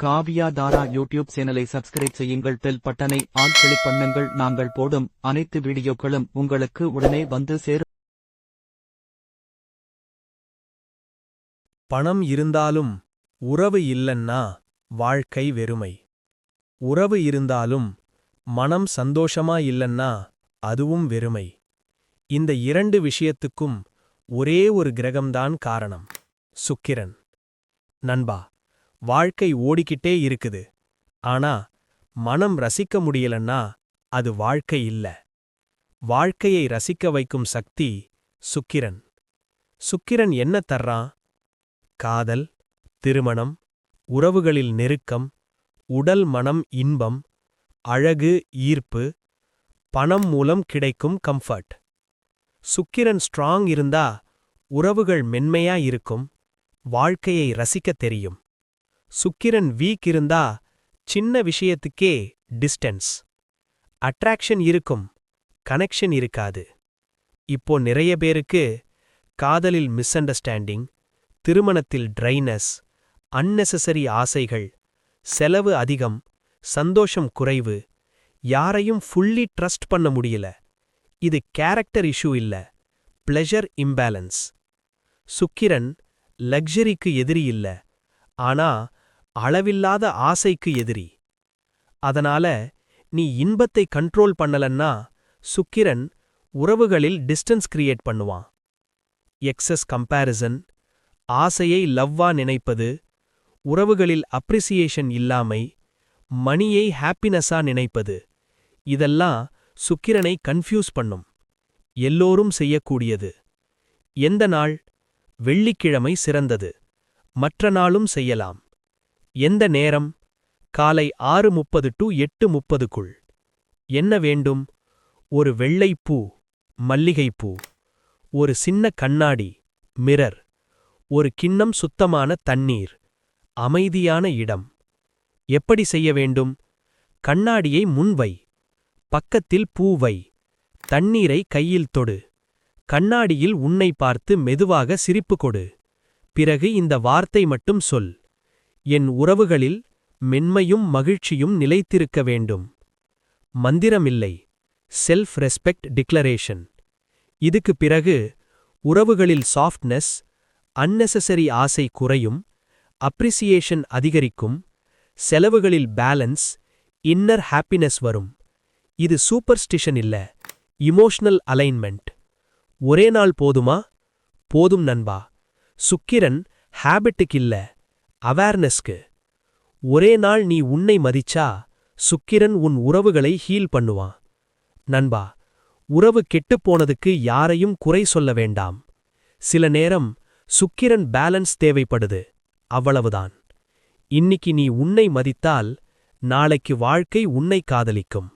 காவியா தாரா YouTube சேனலை subscribe செய்யுங்கள். Bell பட்டனை ஆல் கிளிக் பண்ணுங்கள். நாங்கள் போடும் அனைத்து வீடியோக்களும் உங்களுக்கு உடனே வந்து சேரும். பணம் இருந்தாலும் உறவு இல்லன்னா வாழ்க்கை வெறுமை. உறவு இருந்தாலும் மனம் சந்தோஷமா இல்லன்னா அதுவும் வெறுமை. இந்த இரண்டு விஷயத்துக்கும் ஒரே ஒரு கிரகம்தான் காரணம், சுக்கிரன். நண்பா, வாழ்க்கை ஓடிக்கிட்டே இருக்குது. ஆனா மனம் ரசிக்க முடியலன்னா அது வாழ்க்கை இல்ல. வாழ்க்கையை ரசிக்க வைக்கும் சக்தி சுக்கிரன். சுக்கிரன் என்ன தர்றான்? காதல், திருமணம், உறவுகளில் நெருக்கம், உடல் மனம் இன்பம், அழகு ஈர்ப்பு, பணம் மூலம் கிடைக்கும் கம்ஃபர்ட். சுக்கிரன் ஸ்ட்ராங் இருந்தா உறவுகள் மென்மையா இருக்கும், வாழ்க்கையை ரசிக்கத் தெரியும். சுக்கிரன் வீக் இருந்தா சின்ன விஷயத்துக்கே டிஸ்டன்ஸ். அட்ராக்ஷன் இருக்கும், கனெக்ஷன் இருக்காது. இப்போ நிறைய பேருக்கு காதலில் மிஸ் அண்டர்ஸ்டாண்டிங், திருமணத்தில் ட்ரைனஸ், அன்னெசசரி ஆசைகள், செலவு அதிகம், சந்தோஷம் குறைவு, யாரையும் ஃபுல்லி ட்ரஸ்ட் பண்ண முடியல. இது கேரக்டர் இஷ்யூ இல்ல, பிளெஷர் இம்பேலன்ஸ். சுக்கிரன் லக்ஸரிக்கு எதிரி இல்ல, ஆனா அளவில்லாத ஆசைக்கு எதிரி. அதனால நீ இன்பத்தை கண்ட்ரோல் பண்ணலன்னா சுக்கிரன் உறவுகளில் டிஸ்டன்ஸ் கிரியேட் பண்ணுவான். எக்ஸஸ் கம்பேரிசன், ஆசையை லவ்வா நினைப்பது, உறவுகளில் அப்ரிசியேஷன் இல்லாமை, மணியை ஹாப்பினஸா நினைப்பது, இதெல்லாம் சுக்கிரனை கன்ஃபியூஸ் பண்ணும். எல்லோரும் செய்யக்கூடியது. எந்த நாள்? வெள்ளிக்கிழமை சிறந்தது, மற்ற நாளும் செய்யலாம். எந்த நேரம்? காலை 6:30 to 8:30க்குள். என்ன வேண்டும்? ஒரு வெள்ளைப்பூ, மல்லிகைப்பூ, ஒரு சின்ன கண்ணாடி, மிரர், ஒரு கிண்ணம் சுத்தமான தண்ணீர், அமைதியான இடம். எப்படி செய்ய வேண்டும்? கண்ணாடியை முன்வை, பக்கத்தில் பூவை, தண்ணீரை கையில் தொடு, கண்ணாடியில் உன்னை பார்த்து மெதுவாக சிரிப்பு கொடு. பிறகு இந்த வார்த்தை மட்டும் சொல்: என் உறவுகளில் மென்மையும் மகிழ்ச்சியும் நிலைத்திருக்க வேண்டும். மந்திரமில்லை, செல்ஃப் ரெஸ்பெக்ட் டிக்ளரேஷன். இதுக்கு பிறகு உறவுகளில் சாஃப்ட்னஸ், அன்னெசசரி ஆசை குறையும், அப்ரிசியேஷன் அதிகரிக்கும், செலவுகளில் பேலன்ஸ், இன்னர் ஹாப்பினஸ் வரும். இது சூப்பர்ஸ்டிஷன் இல்ல, இமோஷனல் அலைன்மெண்ட். ஒரே நாள் போதுமா? போதும் நண்பா. சுக்கிரன் ஹேபிட்டுக்கு இல்ல, அவேர்னஸ்க்கு. ஒரே நாள் நீ உன்னை மதிச்சா சுக்கிரன் உன் உறவுகளை ஹீல் பண்ணுவான். நண்பா, உறவு கெட்டுப்போனதுக்கு யாரையும் குறை சொல்ல வேண்டாம். சில நேரம் சுக்கிரன் பேலன்ஸ் தேவைப்படுது, அவ்வளவுதான். இன்னிக்கு நீ உன்னை மதித்தால் நாளைக்கு வாழ்க்கை உன்னை காதலிக்கும்.